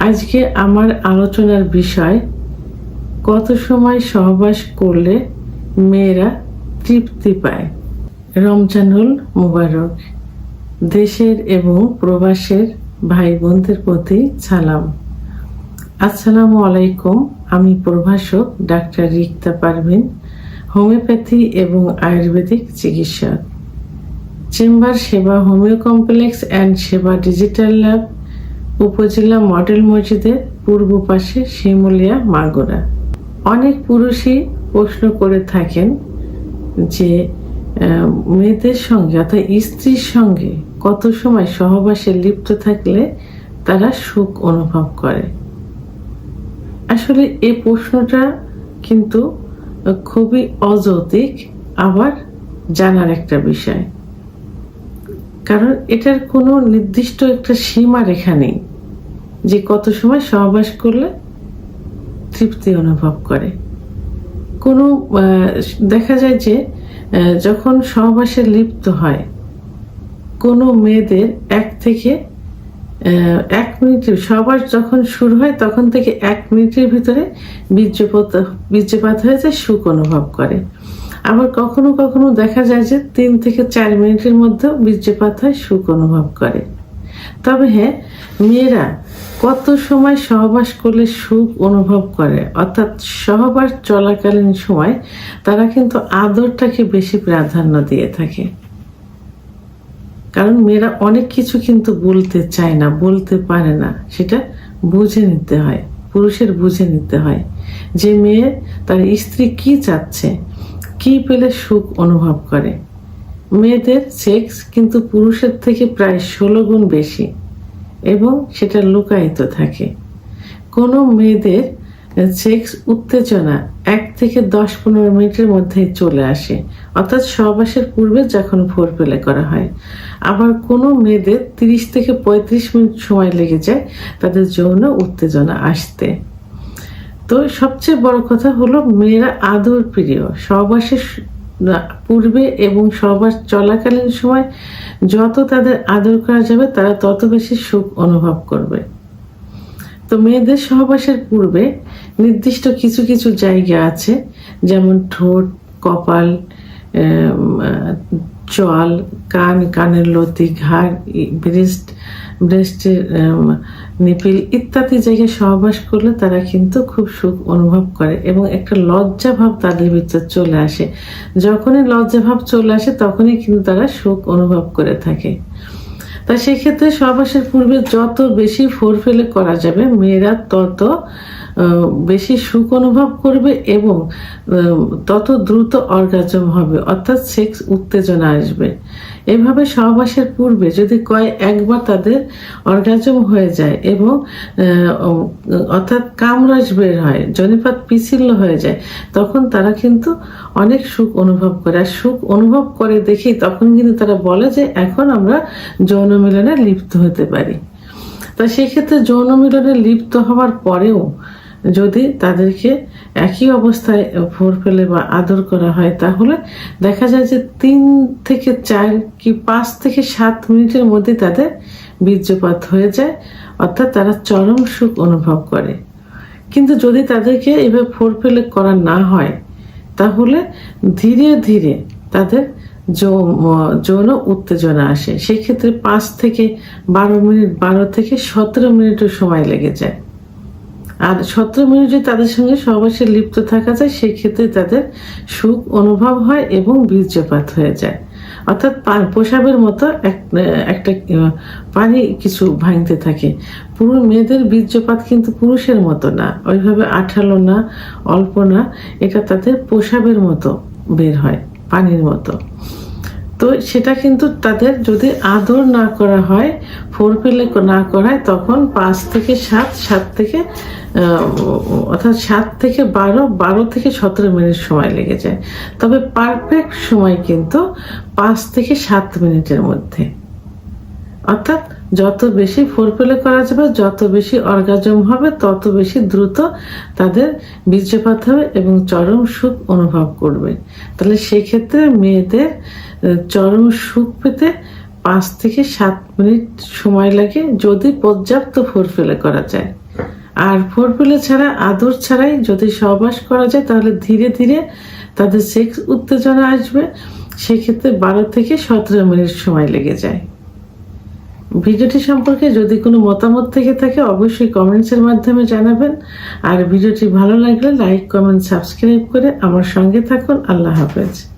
আজকে আমার আলোচনার বিষয়, কত সময় সহবাস করলে মেয়েরা তৃপ্তি পায়। রমজানুল মুবারক। দেশের এবং প্রবাসের ভাই বোনদের প্রতি সালাম। আসসালামু আলাইকুম। আমি প্রভাষক ডাক্তার রিক্তা পারভিন, হোমিওপ্যাথি এবং আয়ুর্বেদিক চিকিৎসক। চেম্বার সেবা হোমিও কমপ্লেক্স অ্যান্ড সেবা ডিজিটাল ল্যাব, উপজেলা মডেল মসজিদের পূর্ব পাশে, শিমুলিয়া, মাগুরা। অনেক পুরুষই প্রশ্ন করে থাকেন যে মেয়েদের সঙ্গে অর্থাৎ স্ত্রীর সঙ্গে কত সময় সহবাসে লিপ্ত থাকলে তারা সুখ অনুভব করে। আসলে এই প্রশ্নটা কিন্তু খুবই অযৌক্তিক, আবার জানার একটা বিষয়, কারণ এটার কোনো নির্দিষ্ট একটা সীমা রেখা নেই যে কত সময় সহবাস করলে তৃপ্তি অনুভব করে। কোনো দেখা যায় যে যখন সহবাসে লিপ্ত হয় কোনো মেয়েদের 1 থেকে 1 মিনিটের সহবাস যখন শুরু হয় তখন থেকে 1 মিনিটের ভিতরে বীর্যপাত হয়ে যায়, সুখ অনুভব করে। আবার কখনো কখনো দেখা যায় যে 3 থেকে 4 মিনিটের মধ্যে বীর্যপাত হয়, সুখ অনুভব করে। তবে হ্যাঁ, মেয়েরা কত সময় সহবাস করলে সুখ অনুভব করে, অর্থাৎ সহবাস চলাকালীন সময় তারা কিন্তু আদরটাকে বেশি প্রাধান্য দিয়ে থাকে। কারণ মেয়েরা অনেক কিছু কিন্তু বলতে চায় না, বলতে পারে না, সেটা বুঝে নিতে হয়, পুরুষের বুঝে নিতে হয় যে মেয়ে তার স্ত্রী কি চাচ্ছে, কি পেলে সুখ অনুভব করে। মেয়েদের সেক্স কিন্তু পুরুষের থেকে প্রায় 16 গুণ বেশি এবং সেটা লুকায়িত থাকে। কোনো মেয়েদের সেক্স উত্তেজনা 1 থেকে 10-15 মিনিটের মধ্যে চলে আসে, অর্থাৎ সহবাসের পূর্বে যখন ফোরপ্লে করা হয়। আবার কোনো মেয়েদের 30 থেকে 35 মিনিট সময় লেগে যায় তাদের যৌন উত্তেজনা আসতে। তো সবচেয়ে বড় কথা হলো মেয়েরা আদর প্রিয়। সহবাসের পূর্বে এবং সহবাস চলাকালীন সময় যত তাদের আদর করা যাবে তারা তত বেশি সুখ অনুভব করবে। তো মেয়েদের সহবাসের পূর্বে নির্দিষ্ট কিছু কিছু জায়গা আছে, যেমন ঠোঁট, কপাল, চোয়াল, কান, কানের লতি, ঘাড়, ব্রেস্টের নিপিল ইত্যাদি জায়গায় সহবাস করলে তারা কিন্তু খুব সুখ অনুভব করে এবং একটা লজ্জা ভাব তাদের ভিতর চলে আসে। যখনই লজ্জা ভাব চলে আসে তখনই কিন্তু তারা সুখ অনুভব করে থাকে। তা সেক্ষেত্রে সহবাসের পূর্বে যত বেশি ফোরপ্লে করা যাবে মেয়েরা তত বেশি সুখ অনুভব করবে এবং তত দ্রুত অর্গাজম হবে, অর্থাৎ সেক্স উত্তেজনা আসবে। এভাবে সহবাসের পূর্বে যদি একবার তাদের অর্গাজম হয়ে যায় এবং অর্থাৎ কামরস বের হয়, জনিপাত পিছিল্য হয়ে যায়, তখন তারা কিন্তু অনেক সুখ অনুভব করে। আর সুখ অনুভব করে দেখেই তখন কিন্তু তারা বলে যে এখন আমরা যৌন মিলনে লিপ্ত হতে পারি। তা সেক্ষেত্রে যৌন মিলনে লিপ্ত হওয়ার পরেও যদি তাদেরকে একই অবস্থায় ফোরপ্লে বা আদর করা হয় তাহলে দেখা যায় যে 3 থেকে 4 কি 5 থেকে 7 মিনিটের মধ্যে তাদের বীর্যপাত হয়ে যায়, অর্থাৎ তারা চরম সুখ অনুভব করে। কিন্তু যদি তাদেরকে এভাবে ফোরপ্লে করা না হয় তাহলে ধীরে ধীরে তাদের যৌন উত্তেজনা আসে। সেক্ষেত্রে 5 থেকে 12 মিনিট, 12 থেকে 17 মিনিটের সময় লেগে যায়। আর 17 মিনিট যদি তাদের সঙ্গে সহবাসে লিপ্ত থাকা যায় সেক্ষেত্রে তাদের সুখ অনুভব হয় এবং বীর্যপাত হয়ে যায়, অর্থাৎ প্রসাবের মতো একটা পানি কিছু ভাঙতে থাকে। মেয়েদের বীর্যপাত কিন্তু পুরুষের মতো না, ওইভাবে আঠালো না, অল্প না, এটা তাদের প্রসাবের মতো বের হয়, পানির মতো। তো সেটা কিন্তু তাদের যদি আদর না করা হয়, ফোরপ্লে না করা হয়, তখন 5 থেকে 7 থেকে অর্থাৎ 7 থেকে 12 থেকে 17 মিনিট সময় লেগে যায়। তবে পারফেক্ট সময় কিন্তু 5 থেকে 7 মিনিটের মধ্যে। অর্থাৎ যত বেশি ফোরপ্লে করা যাবে, যত বেশি অর্গাজম হবে, তত বেশি দ্রুত তাদের বীর্যপাত হবে এবং চরম সুখ অনুভব করবে। তাহলে সেক্ষেত্রে মেয়েদের চরম সুখ পেতে 5 থেকে 7 মিনিট সময় লাগে যদি পর্যাপ্ত ফোরপ্লে করা যায়। আর ফোরপ্লে ছাড়া, আদর ছাড়াই যদি সহবাস করা যায় তাহলে ধীরে ধীরে তাদের সেক্স উত্তেজনা আসবে। সেক্ষেত্রে 12 থেকে 17 মিনিট সময় লেগে যায়। ভিডিওটি সম্পর্কে যদি কোনো মতামত থেকে থাকে অবশ্যই কমেন্টসের মাধ্যমে জানাবেন। আর ভিডিওটি ভালো লাগলে লাইক, কমেন্ট, সাবস্ক্রাইব করে আমার সঙ্গে থাকুন। আল্লাহ হাফেজ।